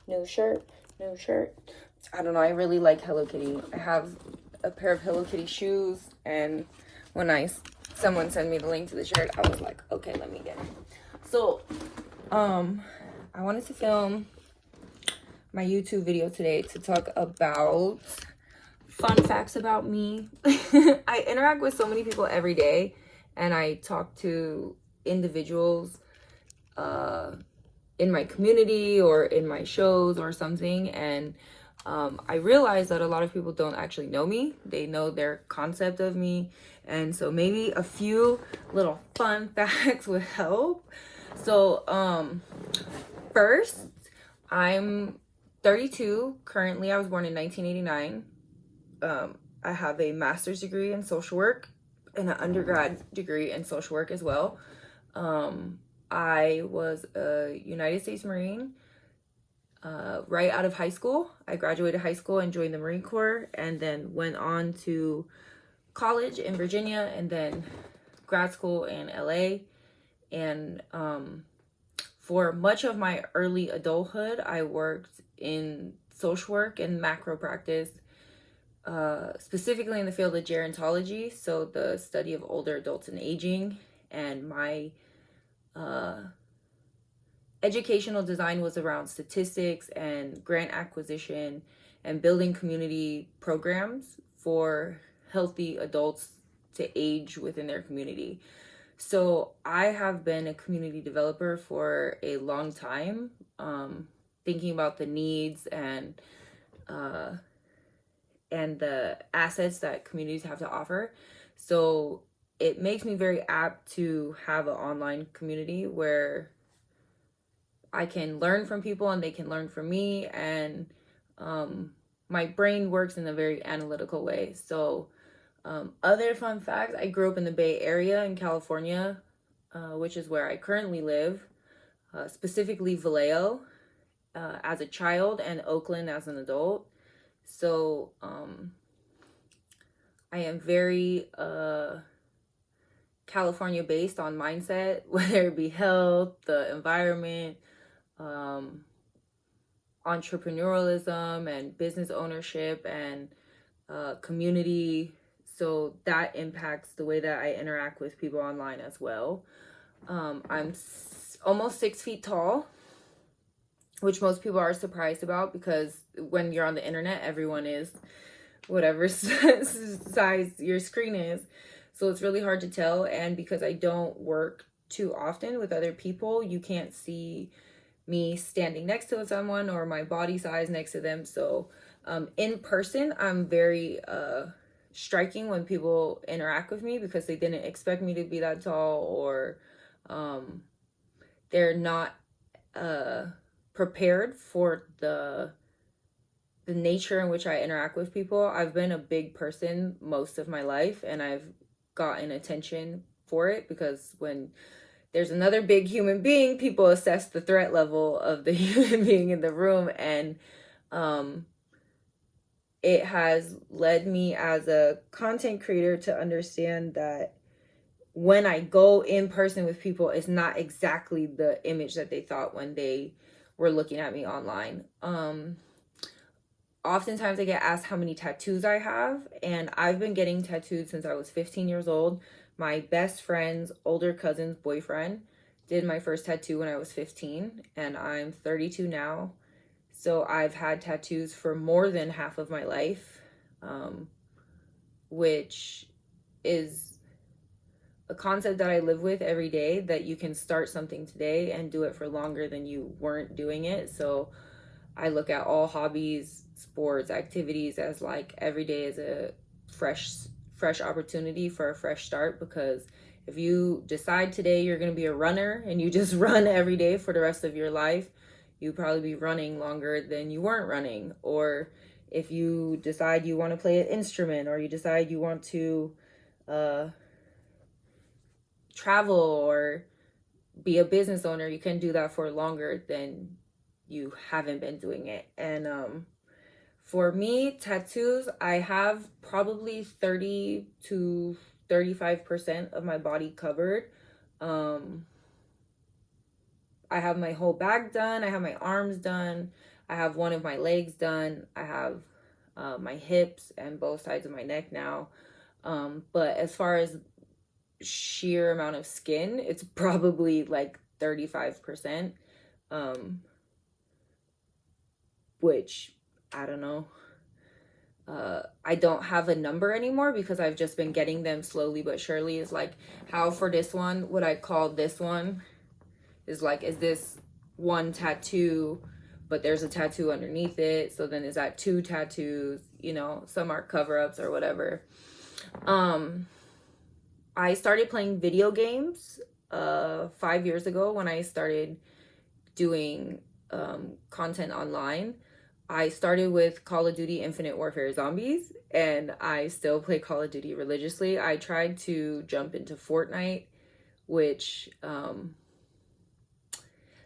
New shirt. I don't know, I really like Hello Kitty. I have a pair of Hello Kitty shoes, and when someone sent me the link to the shirt, I was like, okay, let me get it. So, I wanted to film my YouTube video today to talk about fun facts about me. I interact with so many people every day, and I talk to individuals in my community or in my shows or something, and I realize that a lot of people don't actually know me. They know their concept of me, and so maybe a few little fun facts would help. So first, I'm 32 currently. I was born in 1989. I have a master's degree in social work and an undergrad degree in social work as well. I was a United States Marine right out of high school. I graduated high school and joined the Marine Corps, and then went on to college in Virginia, and then grad school in LA. And for much of my early adulthood, I worked in social work and macro practice, specifically in the field of gerontology, so the study of older adults and aging. And my educational design was around statistics and grant acquisition and building community programs for healthy adults to age within their community. So I have been a community developer for a long time, thinking about the needs and the assets that communities have to offer. So it makes me very apt to have an online community where I can learn from people and they can learn from me, and my brain works in a very analytical way. So other fun facts, I grew up in the Bay Area in California, which is where I currently live, specifically Vallejo as a child and Oakland as an adult. So I am very California based on mindset, whether it be health, the environment, entrepreneurialism and business ownership and community. So that impacts the way that I interact with people online as well. I'm almost 6 feet tall, which most people are surprised about, because when you're on the internet, everyone is whatever size your screen is. So it's really hard to tell. And because I don't work too often with other people, you can't see me standing next to someone or my body size next to them. So in person, I'm very striking when people interact with me, because they didn't expect me to be that tall, or they're not prepared for the nature in which I interact with people. I've been a big person most of my life, and I've gotten attention for it, because when there's another big human being, people assess the threat level of the human being in the room. And it has led me as a content creator to understand that when I go in person with people, it's not exactly the image that they thought when they were looking at me online. Oftentimes I get asked how many tattoos I have, and I've been getting tattooed since I was 15 years old. My best friend's older cousin's boyfriend did my first tattoo when I was 15, and I'm 32 now. So I've had tattoos for more than half of my life, which is a concept that I live with every day, that you can start something today and do it for longer than you weren't doing it. So I look at all hobbies, sports, activities as like every day is a fresh opportunity for a fresh start. Because if you decide today you're going to be a runner and you just run every day for the rest of your life, you probably be running longer than you weren't running. Or if you decide you want to play an instrument, or you decide you want to travel or be a business owner, you can do that for longer than you haven't been doing it. And for me, tattoos, I have probably 30 to 35% of my body covered. I have my whole back done. I have my arms done. I have one of my legs done. I have my hips and both sides of my neck now. But as far as sheer amount of skin, it's probably like 35%. Which I don't know. I don't have a number anymore because I've just been getting them slowly but surely. Is like how for this one, what I call this one is like, is this one tattoo, but there's a tattoo underneath it. So then is that two tattoos? You know, some are cover-ups or whatever. I started playing video games 5 years ago when I started doing content online. I started with Call of Duty Infinite Warfare Zombies, and I still play Call of Duty religiously. I tried to jump into Fortnite, which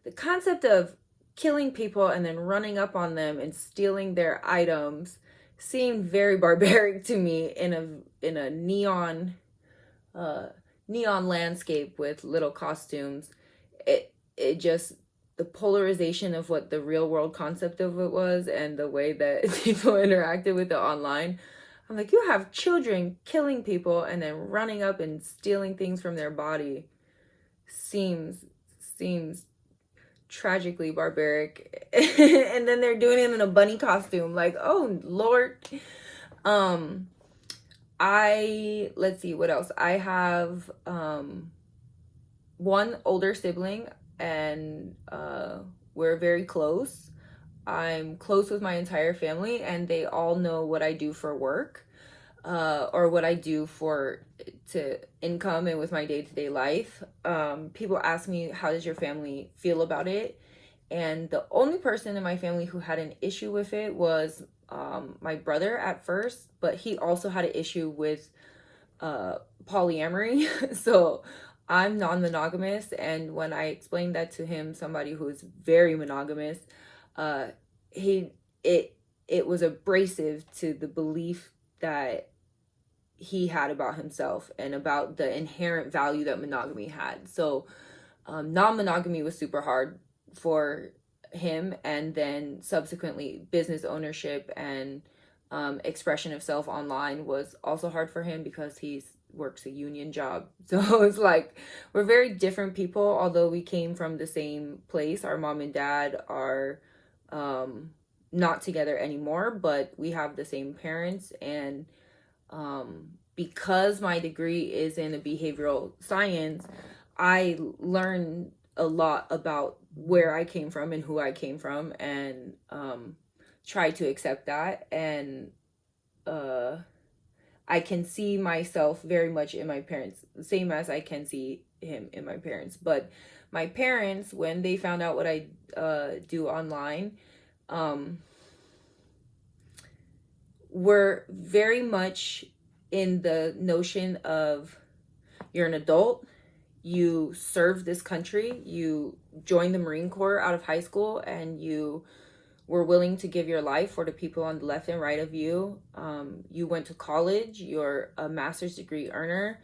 the concept of killing people and then running up on them and stealing their items seemed very barbaric to me in a neon landscape with little costumes. It just, the polarization of what the real world concept of it was and the way that people interacted with it online. I'm like, you have children killing people and then running up and stealing things from their body. Seems tragically barbaric. And then they're doing it in a bunny costume. Like, oh Lord. Let's see what else. I have one older sibling, and we're very close. I'm close with my entire family, and they all know what I do for work, or what I do to income and with my day-to-day life. People ask me, how does your family feel about it? And the only person in my family who had an issue with it was my brother at first, but he also had an issue with polyamory. So I'm non-monogamous, and when I explained that to him, somebody who is very monogamous, it was abrasive to the belief that he had about himself and about the inherent value that monogamy had. So non-monogamy was super hard for him, and then subsequently business ownership and expression of self online was also hard for him because he works a union job. So it's like, we're very different people, although we came from the same place. Our mom and dad are not together anymore, but we have the same parents. And because my degree is in a behavioral science, I learned a lot about where I came from and who I came from, and try to accept that. And I can see myself very much in my parents, the same as I can see him in my parents. But my parents, when they found out what I do online, were very much in the notion of, you're an adult, you serve this country, you joined the Marine Corps out of high school, and you were willing to give your life for the people on the left and right of you. You went to college, you're a master's degree earner,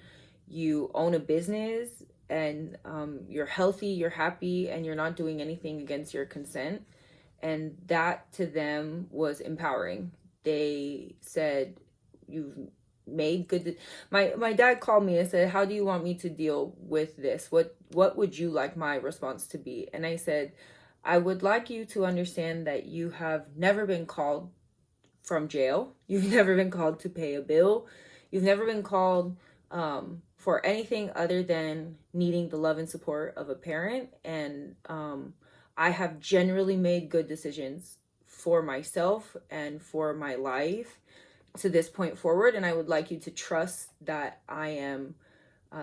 you own a business, and you're healthy, you're happy, and you're not doing anything against your consent. And that to them was empowering. They said, you've made good. My dad called me and said, how do you want me to deal with this? What would you like my response to be? And I said, I would like you to understand that you have never been called from jail. You've never been called to pay a bill. You've never been called for anything other than needing the love and support of a parent. And I have generally made good decisions for myself and for my life to this point forward. And I would like you to trust that I am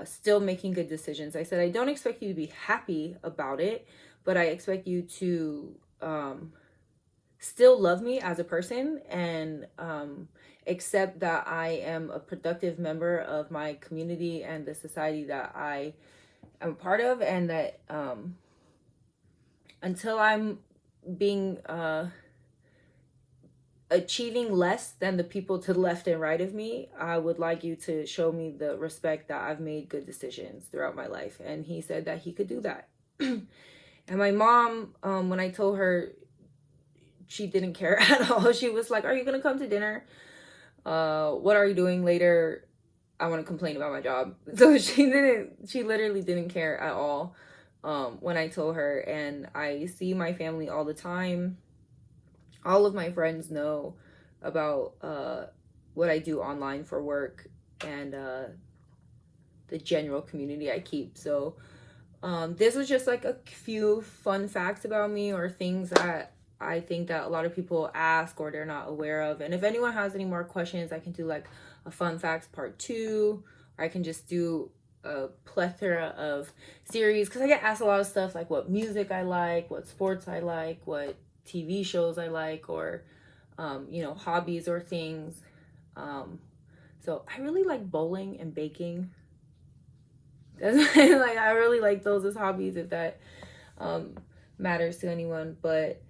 still making good decisions. I said, I don't expect you to be happy about it, but I expect you to still love me as a person, and accept that I am a productive member of my community and the society that I am a part of, and that until I'm being achieving less than the people to the left and right of me, I would like you to show me the respect that I've made good decisions throughout my life. And he said that he could do that. And my mom, when I told her, she didn't care at all. She was like, are you gonna come to dinner? What are you doing later? I want to complain about my job. So she literally didn't care at all when I told her. And I see my family all the time. All of my friends know about what I do online for work, and the general community I keep. So this was just like a few fun facts about me, or things that I think that a lot of people ask or they're not aware of. And if anyone has any more questions, I can do like a fun facts part 2, or I can just do a plethora of series, because I get asked a lot of stuff like what music I like, what sports I like, what TV shows I like, or hobbies or things. So I really like bowling and baking. That's like, I really like those as hobbies, if that matters to anyone. But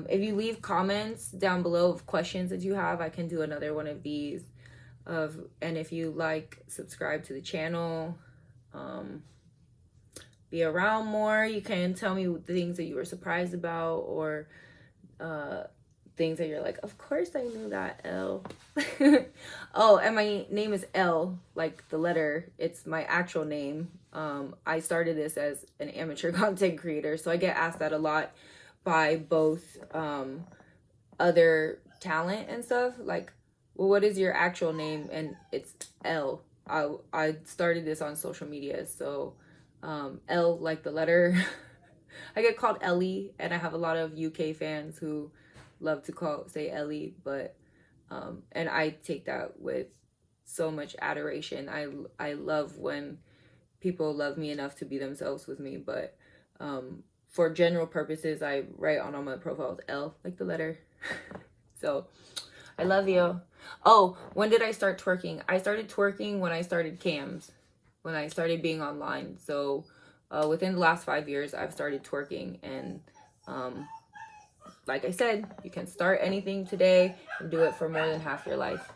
if you leave comments down below of questions that you have, I can do another one of these. And if you like, subscribe to the channel, be around more. You can tell me the things that you were surprised about, or things that you're like, of course I knew that, L. Oh, and my name is L, like the letter. It's my actual name. I started this as an amateur content creator, so I get asked that a lot by both other talent and stuff, like, well, what is your actual name? And it's L. I started this on social media, so L, like the letter. I get called Ellie, and I have a lot of UK fans who love to say Ellie, but and I take that with so much adoration. I love when people love me enough to be themselves with me, but for general purposes, I write on all my profiles L, like the letter. So I love you. Oh, when did I start twerking? I started twerking when I started cams, when I started being online. So within the last 5 years, I've started twerking. And like I said, you can start anything today and do it for more than half your life.